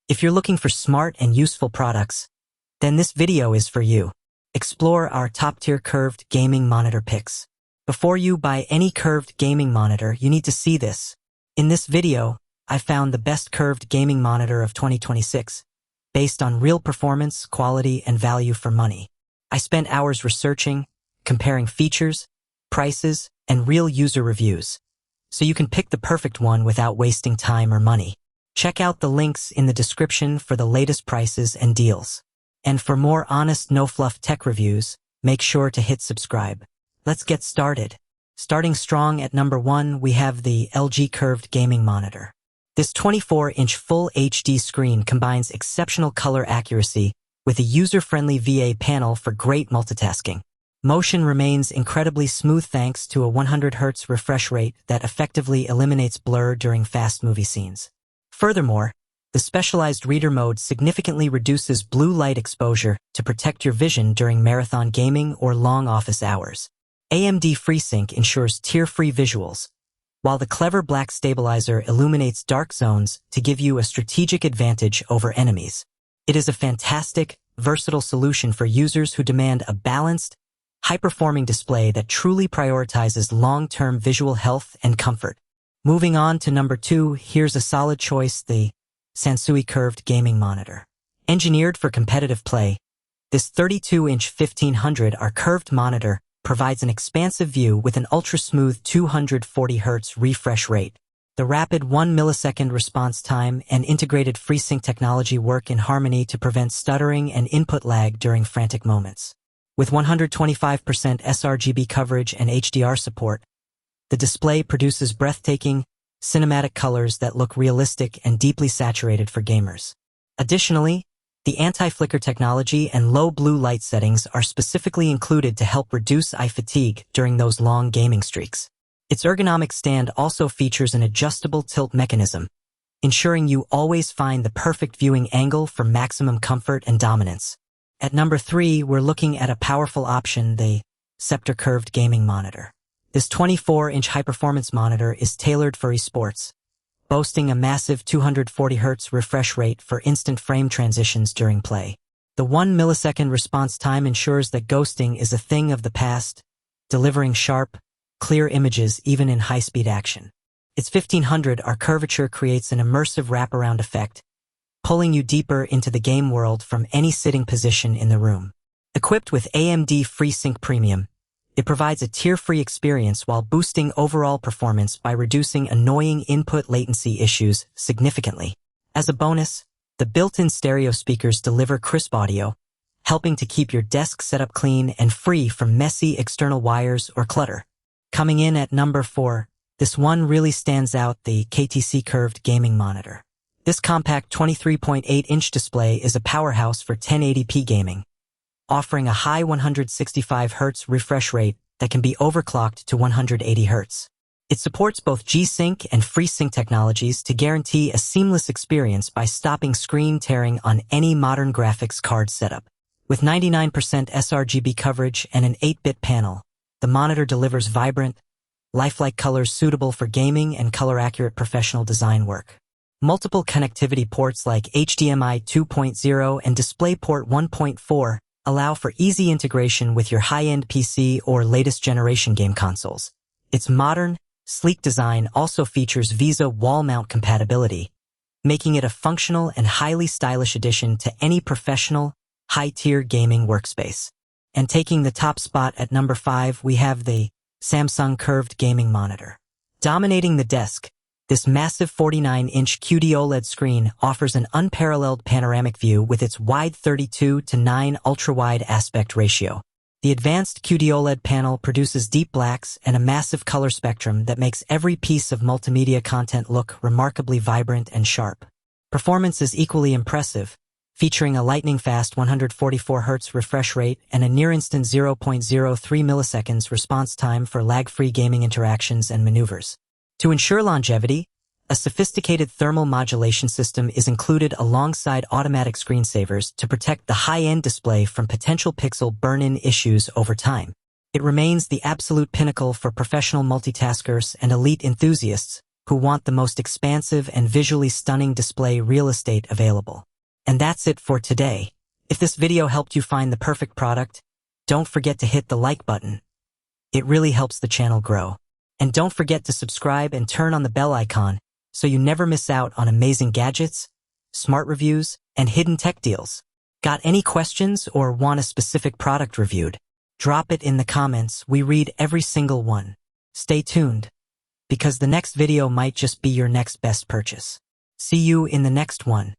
If you're looking for smart and useful products, then this video is for you. Explore our top-tier curved gaming monitor picks. Before you buy any curved gaming monitor, you need to see this. In this video, I found the best curved gaming monitor of 2026, based on real performance, quality, and value for money. I spent hours researching, comparing features, prices, and real user reviews, so you can pick the perfect one without wasting time or money. Check out the links in the description for the latest prices and deals. And for more honest, no-fluff tech reviews, make sure to hit subscribe. Let's get started. Starting strong at number 1, we have the LG Curved Gaming Monitor. This 24-inch Full HD screen combines exceptional color accuracy with a user-friendly VA panel for great multitasking. Motion remains incredibly smooth thanks to a 100 Hz refresh rate that effectively eliminates blur during fast movie scenes. Furthermore, the specialized reader mode significantly reduces blue light exposure to protect your vision during marathon gaming or long office hours. AMD FreeSync ensures tear-free visuals, while the clever black stabilizer illuminates dark zones to give you a strategic advantage over enemies. It is a fantastic, versatile solution for users who demand a balanced, high-performing display that truly prioritizes long-term visual health and comfort. Moving on to number 2, here's a solid choice, the Sansui Curved Gaming Monitor. Engineered for competitive play, this 32-inch 1500R curved monitor provides an expansive view with an ultra-smooth 240 Hz refresh rate. The rapid 1 millisecond response time and integrated FreeSync technology work in harmony to prevent stuttering and input lag during frantic moments. With 125% sRGB coverage and HDR support, the display produces breathtaking, cinematic colors that look realistic and deeply saturated for gamers. Additionally, the anti-flicker technology and low blue light settings are specifically included to help reduce eye fatigue during those long gaming streaks. Its ergonomic stand also features an adjustable tilt mechanism, ensuring you always find the perfect viewing angle for maximum comfort and dominance. At number 3, we're looking at a powerful option, the Scepter Curved Gaming Monitor. This 24-inch high-performance monitor is tailored for esports, boasting a massive 240 Hz refresh rate for instant frame transitions during play. The 1 millisecond response time ensures that ghosting is a thing of the past, delivering sharp, clear images even in high-speed action. Its 1500R curvature creates an immersive wraparound effect, pulling you deeper into the game world from any sitting position in the room. Equipped with AMD FreeSync Premium, it provides a tear-free experience while boosting overall performance by reducing annoying input latency issues significantly. As a bonus, the built-in stereo speakers deliver crisp audio, helping to keep your desk setup clean and free from messy external wires or clutter. Coming in at number 4, this one really stands out, the KTC Curved Gaming Monitor. This compact 23.8-inch display is a powerhouse for 1080p gaming, offering a high 165 Hz refresh rate that can be overclocked to 180 Hz. It supports both G-Sync and FreeSync technologies to guarantee a seamless experience by stopping screen tearing on any modern graphics card setup. With 99% sRGB coverage and an 8-bit panel, the monitor delivers vibrant, lifelike colors suitable for gaming and color-accurate professional design work. Multiple connectivity ports like HDMI 2.0 and DisplayPort 1.4 allow for easy integration with your high-end PC or latest generation game consoles. Its modern, sleek design also features VESA wall mount compatibility, making it a functional and highly stylish addition to any professional, high-tier gaming workspace. And taking the top spot at number 5, we have the Samsung Curved Gaming Monitor. Dominating the desk, this massive 49-inch QD-OLED screen offers an unparalleled panoramic view with its wide 32:9 ultra-wide aspect ratio. The advanced QD-OLED panel produces deep blacks and a massive color spectrum that makes every piece of multimedia content look remarkably vibrant and sharp. Performance is equally impressive, featuring a lightning-fast 144 Hz refresh rate and a near-instant 0.03 milliseconds response time for lag-free gaming interactions and maneuvers. To ensure longevity, a sophisticated thermal modulation system is included alongside automatic screensavers to protect the high-end display from potential pixel burn-in issues over time. It remains the absolute pinnacle for professional multitaskers and elite enthusiasts who want the most expansive and visually stunning display real estate available. And that's it for today. If this video helped you find the perfect product, don't forget to hit the like button. It really helps the channel grow. And don't forget to subscribe and turn on the bell icon so you never miss out on amazing gadgets, smart reviews, and hidden tech deals. Got any questions or want a specific product reviewed? Drop it in the comments. We read every single one. Stay tuned, because the next video might just be your next best purchase. See you in the next one.